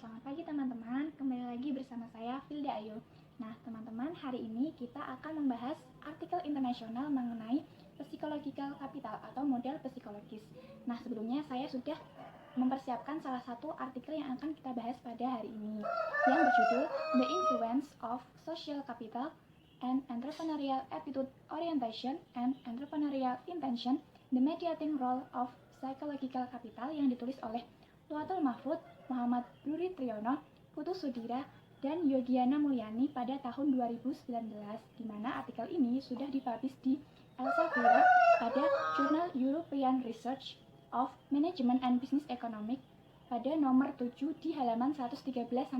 Selamat pagi teman-teman, kembali lagi bersama saya Filda Ayu. Nah teman-teman, hari ini kita akan membahas artikel internasional mengenai psychological capital atau model psikologis. Nah sebelumnya saya sudah mempersiapkan salah satu artikel yang akan kita bahas pada hari ini, yang berjudul The Influence of Social Capital and Entrepreneurial Attitude Orientation and Entrepreneurial Intention, The Mediating Role of Psychological Capital, yang ditulis oleh Luatul Mahfud, Muhammad Duri Triyono, Putu Sudira, dan Yogiana Mulyani pada tahun 2019, di mana artikel ini sudah dipublish di Elsevier pada Journal European Research of Management and Business Economics pada nomor 7 di halaman 113-119.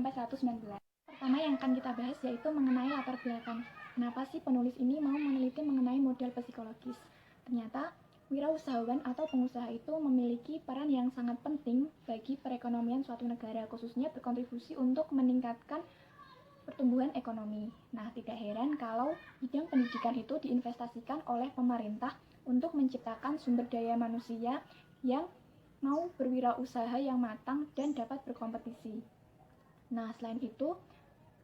Pertama yang akan kita bahas yaitu mengenai latar belakang. Kenapa sih penulis ini mau meneliti mengenai model psikologis? Ternyata wirausahawan atau pengusaha itu memiliki peran yang sangat penting bagi perekonomian suatu negara, khususnya berkontribusi untuk meningkatkan pertumbuhan ekonomi. Nah, tidak heran kalau bidang pendidikan itu diinvestasikan oleh pemerintah untuk menciptakan sumber daya manusia yang mau berwirausaha yang matang dan dapat berkompetisi. Nah, selain itu,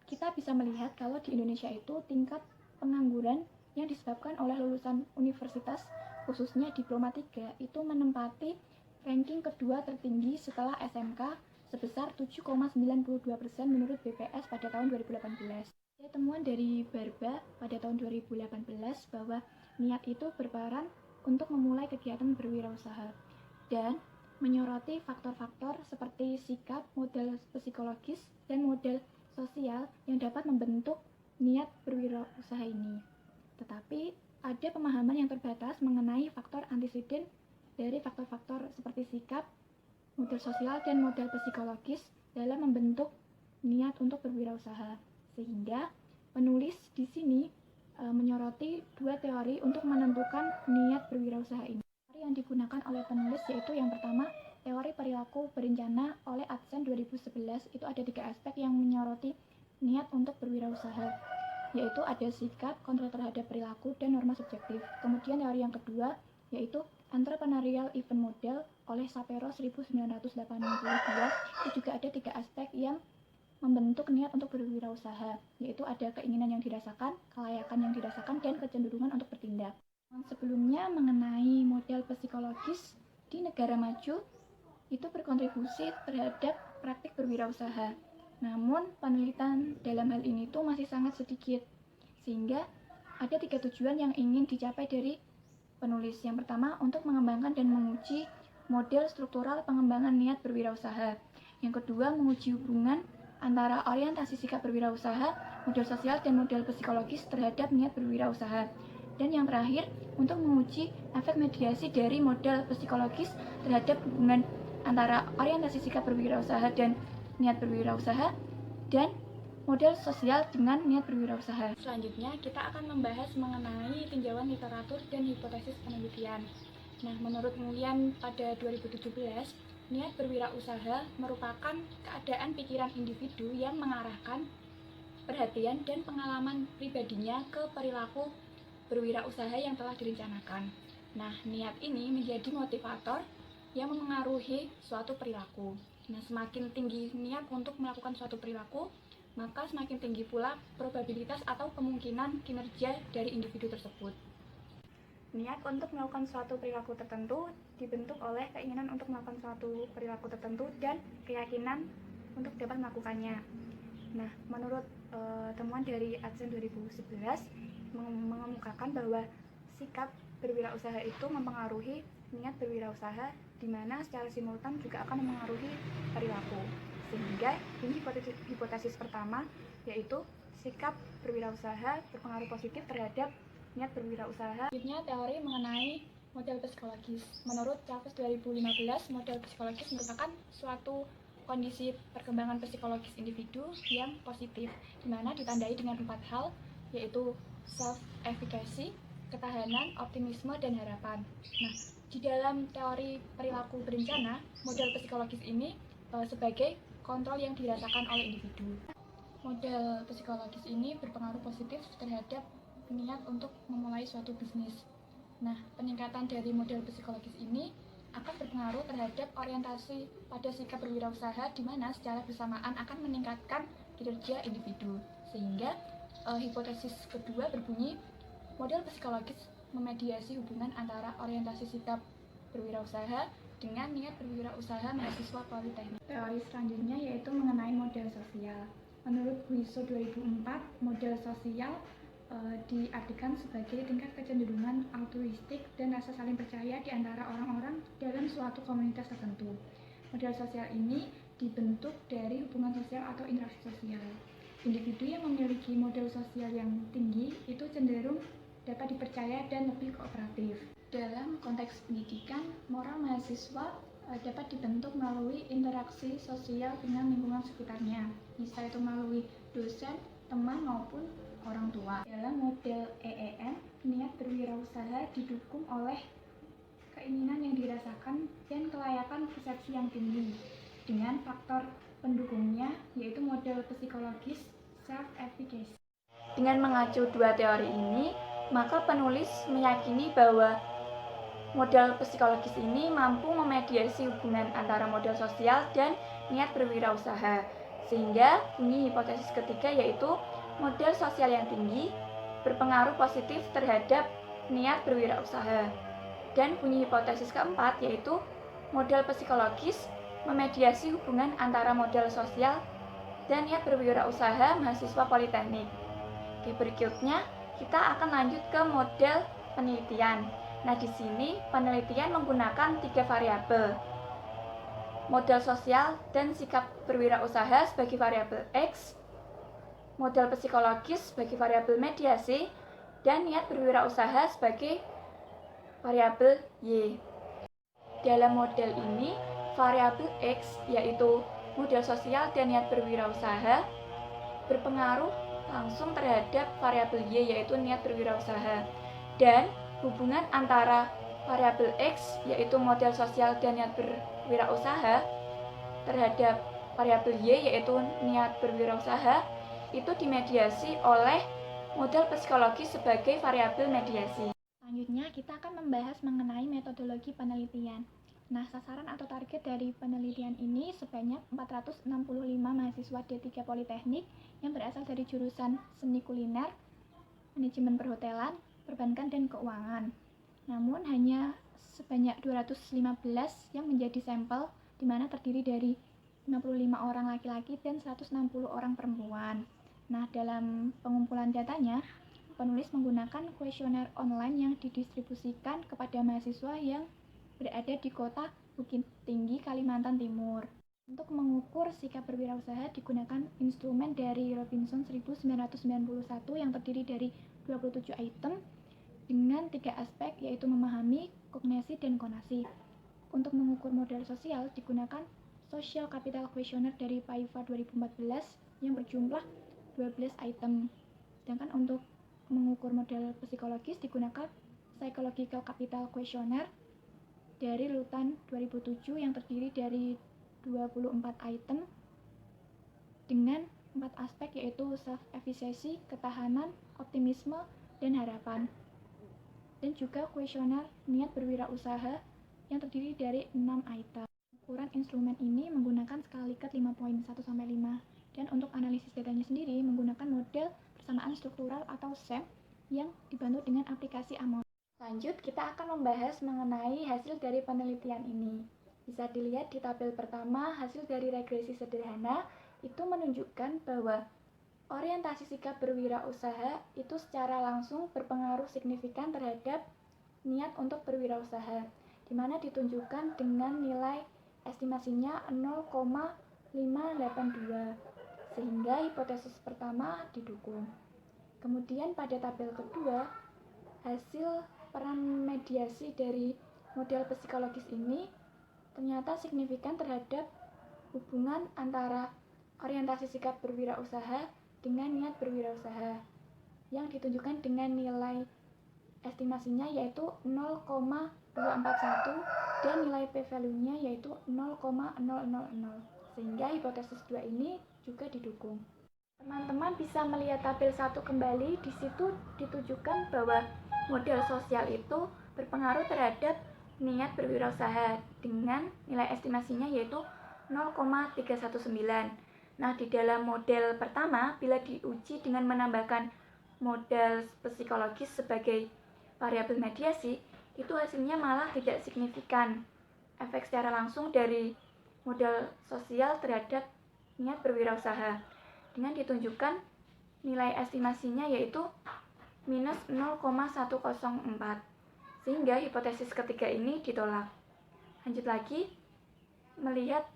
kita bisa melihat kalau di Indonesia itu tingkat pengangguran yang disebabkan oleh lulusan universitas, khususnya Diploma 3, itu menempati ranking kedua tertinggi setelah SMK sebesar 7,92% menurut BPS pada tahun 2018. Ada temuan dari Barba pada tahun 2018 bahwa niat itu berperan untuk memulai kegiatan berwirausaha dan menyoroti faktor-faktor seperti sikap, model psikologis, dan model sosial yang dapat membentuk niat berwirausaha ini. Tetapi ada pemahaman yang terbatas mengenai faktor anteseden dari faktor-faktor seperti sikap, model sosial, dan model psikologis dalam membentuk niat untuk berwirausaha. Sehingga penulis di sini menyoroti dua teori untuk menentukan niat berwirausaha ini. Teori yang digunakan oleh penulis yaitu yang pertama, teori perilaku berencana oleh Adsen 2011. Itu ada 3 aspek yang menyoroti niat untuk berwirausaha, yaitu ada sikap, kontrol terhadap perilaku, dan norma subjektif. Kemudian teori yang kedua yaitu Entrepreneurial Event Model oleh Sapero 1982. Itu juga ada 3 aspek yang membentuk niat untuk berwirausaha, yaitu ada keinginan yang dirasakan, kelayakan yang dirasakan, dan kecenderungan untuk bertindak. Sebelumnya mengenai model psikologis di negara maju itu berkontribusi terhadap praktik berwirausaha. Namun penelitian dalam hal ini tuh masih sangat sedikit, sehingga ada 3 tujuan yang ingin dicapai dari penulis. Yang pertama, untuk mengembangkan dan menguji model struktural pengembangan niat berwirausaha. Yang kedua, menguji hubungan antara orientasi sikap berwirausaha, model sosial, dan model psikologis terhadap niat berwirausaha. Dan yang terakhir, untuk menguji efek mediasi dari model psikologis terhadap hubungan antara orientasi sikap berwirausaha dan niat berwirausaha, dan model sosial dengan niat berwirausaha. Selanjutnya, kita akan membahas mengenai tinjauan literatur dan hipotesis penelitian. Nah, menurut penelitian pada 2017, niat berwirausaha merupakan keadaan pikiran individu yang mengarahkan perhatian dan pengalaman pribadinya ke perilaku berwirausaha yang telah direncanakan. Nah, niat ini menjadi motivator yang memengaruhi suatu perilaku. Nah, semakin tinggi niat untuk melakukan suatu perilaku, maka semakin tinggi pula probabilitas atau kemungkinan kinerja dari individu tersebut. Niat untuk melakukan suatu perilaku tertentu dibentuk oleh keinginan untuk melakukan suatu perilaku tertentu dan keyakinan untuk dapat melakukannya. Nah, menurut temuan dari Adsen 2011 mengemukakan bahwa sikap berwirausaha itu mempengaruhi niat berwirausaha, di mana secara simultan juga akan mempengaruhi perilaku. Sehingga ini hipotesis pertama, yaitu sikap berwirausaha berpengaruh positif terhadap niat berwirausaha. Selanjutnya, teori mengenai model psikologis. Menurut Chavez 2015, model psikologis merupakan suatu kondisi perkembangan psikologis individu yang positif, di mana ditandai dengan 4 hal, yaitu self-efficacy, ketahanan, optimisme, dan harapan. Nah, di dalam teori perilaku berencana, model psikologis ini sebagai kontrol yang dirasakan oleh individu. Model psikologis ini berpengaruh positif terhadap niat untuk memulai suatu bisnis. Nah, peningkatan dari model psikologis ini akan berpengaruh terhadap orientasi pada sikap berwirausaha, di mana secara bersamaan akan meningkatkan kinerja individu. Sehingga hipotesis kedua berbunyi, model psikologis memediasi hubungan antara orientasi sikap berwirausaha dengan niat berwirausaha mahasiswa politeknik. Teori selanjutnya yaitu mengenai model sosial. Menurut Guiso 2004, model sosial diartikan sebagai tingkat kecenderungan altruistik dan rasa saling percaya di antara orang-orang dalam suatu komunitas tertentu. Model sosial ini dibentuk dari hubungan sosial atau interaksi sosial. Individu yang memiliki model sosial yang tinggi itu cenderung dapat dipercaya dan lebih kooperatif. Dalam konteks pendidikan, moral mahasiswa dapat dibentuk melalui interaksi sosial dengan lingkungan sekitarnya, bisa itu melalui dosen, teman, maupun orang tua. Dalam model EEM, niat berwirausaha didukung oleh keinginan yang dirasakan dan kelayakan persepsi yang tinggi, dengan faktor pendukungnya yaitu model psikologis self-efficacy. Dengan mengacu dua teori ini, maka penulis meyakini bahwa model psikologis ini mampu memediasi hubungan antara model sosial dan niat berwirausaha, sehingga bunyi hipotesis ketiga yaitu model sosial yang tinggi berpengaruh positif terhadap niat berwirausaha. Dan bunyi hipotesis keempat yaitu model psikologis memediasi hubungan antara model sosial dan niat berwirausaha mahasiswa politeknik. Oke, berikutnya kita akan lanjut ke model penelitian. Nah, di sini penelitian menggunakan 3 variabel. Model sosial dan sikap berwirausaha sebagai variabel X, model psikologis sebagai variabel mediasi, dan niat berwirausaha sebagai variabel Y. Dalam model ini, variabel X yaitu model sosial dan niat berwirausaha berpengaruh langsung terhadap variabel Y yaitu niat berwirausaha, dan hubungan antara variabel X yaitu model sosial dan niat berwirausaha terhadap variabel Y yaitu niat berwirausaha itu dimediasi oleh model psikologis sebagai variabel mediasi. Selanjutnya kita akan membahas mengenai metodologi penelitian. Nah, sasaran atau target dari penelitian ini sebanyak 465 mahasiswa D3 Politeknik yang berasal dari jurusan Seni Kuliner, Manajemen Perhotelan, Perbankan, dan Keuangan. Namun hanya sebanyak 215 yang menjadi sampel, di mana terdiri dari 55 orang laki-laki dan 160 orang perempuan. Nah, dalam pengumpulan datanya, penulis menggunakan kuesioner online yang didistribusikan kepada mahasiswa yang berada di kota Bukit Tinggi, Kalimantan Timur. Untuk mengukur sikap berwirausaha digunakan instrumen dari Robinson 1991 yang terdiri dari 27 item dengan 3 aspek yaitu memahami, kognisi, dan konasi. Untuk mengukur model sosial digunakan Social Capital Questionnaire dari PAIFA 2014 yang berjumlah 12 item. Sedangkan untuk mengukur model psikologis digunakan Psychological Capital Questionnaire dari Lutan 2007 yang terdiri dari 24 item dengan 4 aspek yaitu self-efficacy, ketahanan, optimisme, dan harapan. Dan juga kuesioner niat berwirausaha yang terdiri dari 6 item. Ukuran instrumen ini menggunakan skala Likert 5.1-5 dan untuk analisis datanya sendiri menggunakan model persamaan struktural atau SEM yang dibantu dengan aplikasi Amos. Lanjut, kita akan membahas mengenai hasil dari penelitian ini. Bisa dilihat di tabel pertama, hasil dari regresi sederhana itu menunjukkan bahwa orientasi sikap berwirausaha itu secara langsung berpengaruh signifikan terhadap niat untuk berwirausaha, di mana ditunjukkan dengan nilai estimasinya 0,582, sehingga hipotesis pertama didukung. Kemudian pada tabel kedua, hasil peran mediasi dari model psikologis ini ternyata signifikan terhadap hubungan antara orientasi sikap berwirausaha dengan niat berwirausaha yang ditunjukkan dengan nilai estimasinya yaitu 0,241 dan nilai p-value-nya yaitu 0,000, sehingga hipotesis 2 ini juga didukung. Teman-teman bisa melihat tabel 1 kembali, di situ ditujukan bahwa model sosial itu berpengaruh terhadap niat berwirausaha dengan nilai estimasinya yaitu 0,319. Nah, di dalam model pertama, bila diuji dengan menambahkan modal psikologis sebagai variabel mediasi, itu hasilnya malah tidak signifikan efek secara langsung dari modal sosial terhadap niat berwirausaha, dengan ditunjukkan nilai estimasinya yaitu minus 0,104. Sehingga hipotesis ketiga ini ditolak. Lanjut lagi, melihat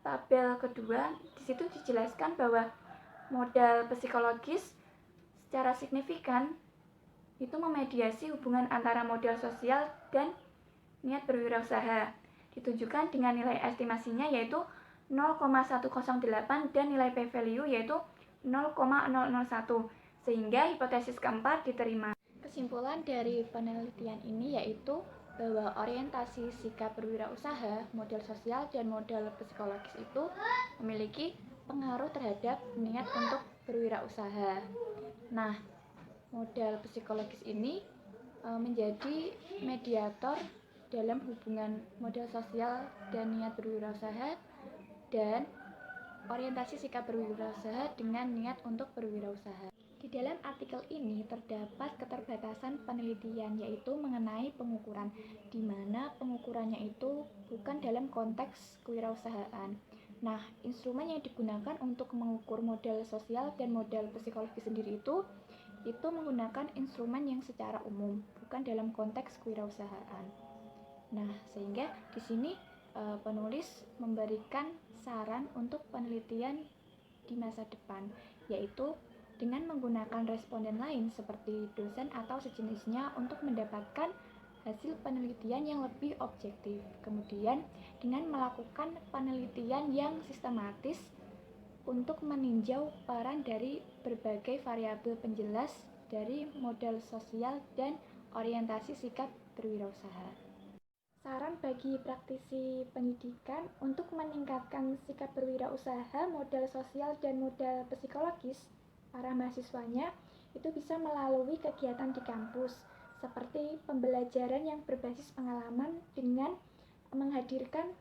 tabel kedua, di situ dijelaskan bahwa modal psikologis secara signifikan itu memediasi hubungan antara modal sosial dan niat berwirausaha. Ditunjukkan dengan nilai estimasinya yaitu 0,108 dan nilai p-value yaitu 0,001. Sehingga hipotesis keempat diterima. Kesimpulan dari penelitian ini yaitu bahwa orientasi sikap berwirausaha, model sosial, dan model psikologis itu memiliki pengaruh terhadap niat untuk berwirausaha. Nah, model psikologis ini menjadi mediator dalam hubungan model sosial dan niat berwirausaha, dan orientasi sikap berwirausaha dengan niat untuk berwirausaha. Di dalam artikel ini terdapat keterbatasan penelitian yaitu mengenai pengukuran, di mana pengukurannya itu bukan dalam konteks kewirausahaan. Nah, instrumen yang digunakan untuk mengukur model sosial dan model psikologi sendiri itu menggunakan instrumen yang secara umum, bukan dalam konteks kewirausahaan. Nah, sehingga di sini penulis memberikan saran untuk penelitian di masa depan, yaitu dengan menggunakan responden lain seperti dosen atau sejenisnya untuk mendapatkan hasil penelitian yang lebih objektif. Kemudian dengan melakukan penelitian yang sistematis untuk meninjau peran dari berbagai variabel penjelas dari modal sosial dan orientasi sikap berwirausaha. Saran bagi praktisi pendidikan untuk meningkatkan sikap berwirausaha, modal sosial, dan modal psikologis para mahasiswanya itu bisa melalui kegiatan di kampus seperti pembelajaran yang berbasis pengalaman dengan menghadirkan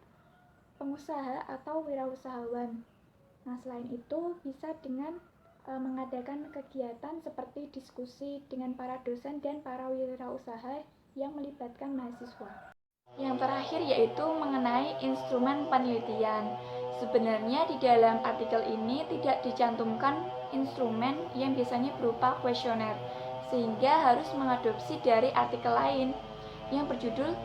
pengusaha atau wirausahawan. Nah, selain itu bisa dengan mengadakan kegiatan seperti diskusi dengan para dosen dan para wirausaha yang melibatkan mahasiswa. Yang terakhir yaitu mengenai instrumen penelitian. Sebenarnya di dalam artikel ini tidak dicantumkan instrumen yang biasanya berupa kuesioner, sehingga harus mengadopsi dari artikel lain yang berjudul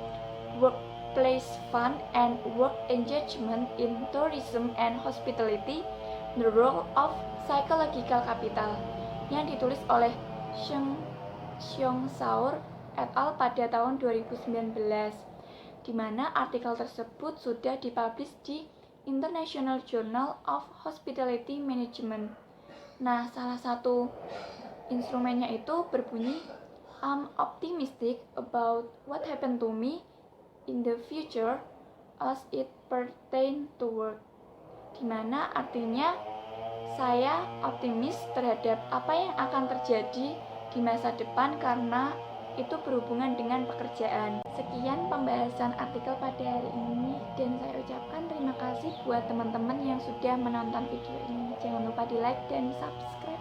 Workplace Fund and Work Engagement in Tourism and Hospitality, The Role of Psychological Capital, yang ditulis oleh Xiong Saur et al. Pada tahun 2019. Di mana artikel tersebut sudah dipublish di International Journal of Hospitality Management. Nah, salah satu instrumennya itu berbunyi, I'm optimistic about what happened to me in the future as it pertains to work. Di mana artinya saya optimis terhadap apa yang akan terjadi di masa depan karena itu berhubungan dengan pekerjaan. Sekian pembahasan artikel pada hari ini, dan saya ucapkan terima kasih buat teman-teman yang sudah menonton video ini. Jangan lupa di like dan subscribe.